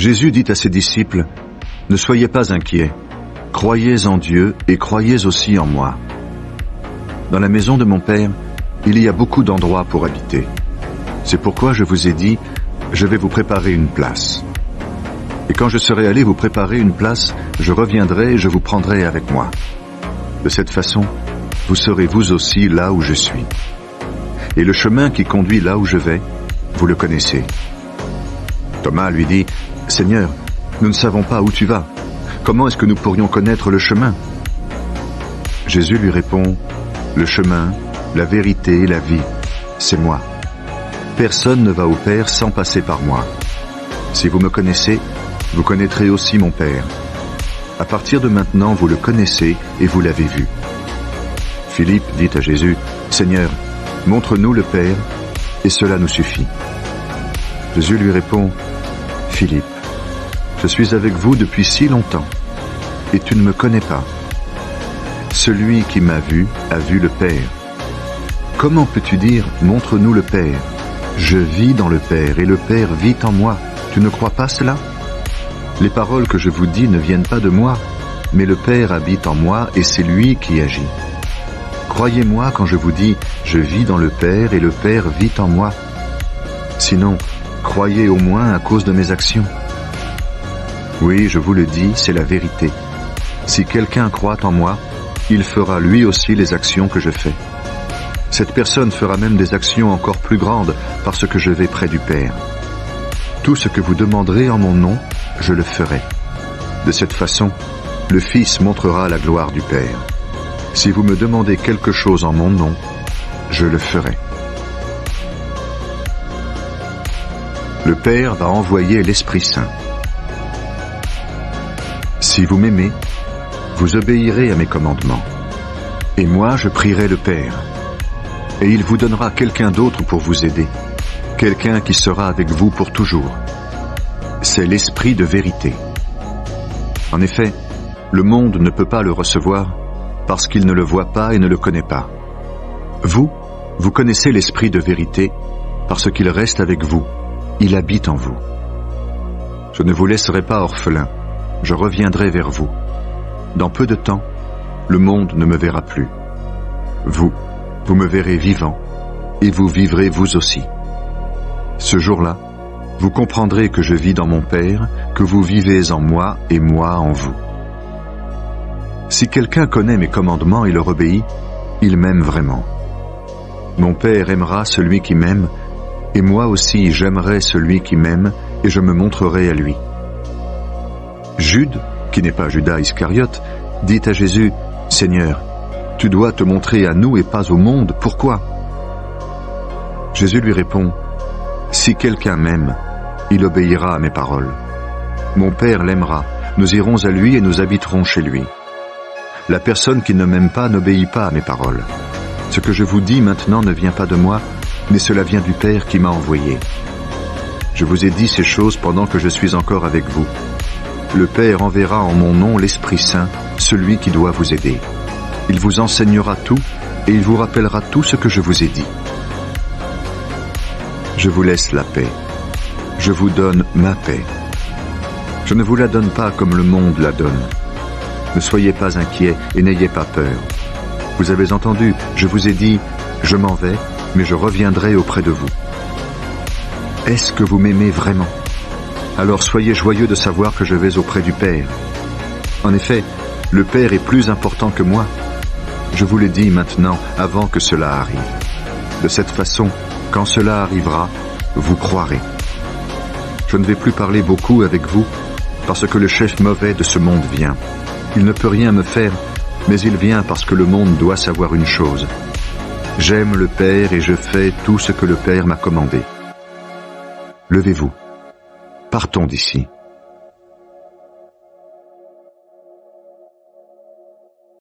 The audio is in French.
Jésus dit à ses disciples, « Ne soyez pas inquiets, croyez en Dieu et croyez aussi en moi. Dans la maison de mon Père, il y a beaucoup d'endroits pour habiter. C'est pourquoi je vous ai dit, je vais vous préparer une place. Et quand je serai allé vous préparer une place, je reviendrai et je vous prendrai avec moi. De cette façon, vous serez vous aussi là où je suis. Et le chemin qui conduit là où je vais, vous le connaissez. » Thomas lui dit, « Seigneur, nous ne savons pas où tu vas. Comment est-ce que nous pourrions connaître le chemin ?» Jésus lui répond, « Le chemin, la vérité et la vie, c'est moi. Personne ne va au Père sans passer par moi. Si vous me connaissez, vous connaîtrez aussi mon Père. À partir de maintenant, vous le connaissez et vous l'avez vu. » Philippe dit à Jésus, « Seigneur, montre-nous le Père, et cela nous suffit. » Jésus lui répond, « Philippe, je suis avec vous depuis si longtemps, et tu ne me connais pas. Celui qui m'a vu a vu le Père. Comment peux-tu dire, montre-nous le Père? Je vis dans le Père, et le Père vit en moi. Tu ne crois pas cela? Les paroles que je vous dis ne viennent pas de moi, mais le Père habite en moi, et c'est lui qui agit. Croyez-moi quand je vous dis, je vis dans le Père, et le Père vit en moi. Sinon, croyez au moins à cause de mes actions. Oui, je vous le dis, c'est la vérité. Si quelqu'un croit en moi, il fera lui aussi les actions que je fais. Cette personne fera même des actions encore plus grandes parce que je vais près du Père. Tout ce que vous demanderez en mon nom, je le ferai. De cette façon, le Fils montrera la gloire du Père. Si vous me demandez quelque chose en mon nom, je le ferai. Le Père va envoyer l'Esprit Saint. Si vous m'aimez, vous obéirez à mes commandements. Et moi, je prierai le Père. Et il vous donnera quelqu'un d'autre pour vous aider, quelqu'un qui sera avec vous pour toujours. C'est l'Esprit de vérité. En effet, le monde ne peut pas le recevoir parce qu'il ne le voit pas et ne le connaît pas. Vous connaissez l'Esprit de vérité parce qu'il reste avec vous, il habite en vous. Je ne vous laisserai pas orphelin, je reviendrai vers vous. Dans peu de temps, le monde ne me verra plus. Vous me verrez vivant, et vous vivrez vous aussi. Ce jour-là, vous comprendrez que je vis dans mon Père, que vous vivez en moi et moi en vous. Si quelqu'un connaît mes commandements et leur obéit, il m'aime vraiment. Mon Père aimera celui qui m'aime, et moi aussi j'aimerai celui qui m'aime, et je me montrerai à lui. Jude, qui n'est pas Judas Iscariote, dit à Jésus, « Seigneur, tu dois te montrer à nous et pas au monde, pourquoi ?» Jésus lui répond, « Si quelqu'un m'aime, il obéira à mes paroles. Mon Père l'aimera, nous irons à lui et nous habiterons chez lui. La personne qui ne m'aime pas n'obéit pas à mes paroles. Ce que je vous dis maintenant ne vient pas de moi, mais cela vient du Père qui m'a envoyé. Je vous ai dit ces choses pendant que je suis encore avec vous. Le Père enverra en mon nom l'Esprit Saint, celui qui doit vous aider. Il vous enseignera tout et il vous rappellera tout ce que je vous ai dit. Je vous laisse la paix. Je vous donne ma paix. Je ne vous la donne pas comme le monde la donne. Ne soyez pas inquiets et n'ayez pas peur. Vous avez entendu, je vous ai dit, je m'en vais, mais je reviendrai auprès de vous. Est-ce que vous m'aimez vraiment? Alors soyez joyeux de savoir que je vais auprès du Père. En effet, le Père est plus important que moi. Je vous le dis maintenant, avant que cela arrive. De cette façon, quand cela arrivera, vous croirez. Je ne vais plus parler beaucoup avec vous, parce que le chef mauvais de ce monde vient. Il ne peut rien me faire, mais il vient parce que le monde doit savoir une chose. J'aime le Père et je fais tout ce que le Père m'a commandé. Levez-vous. Partons d'ici.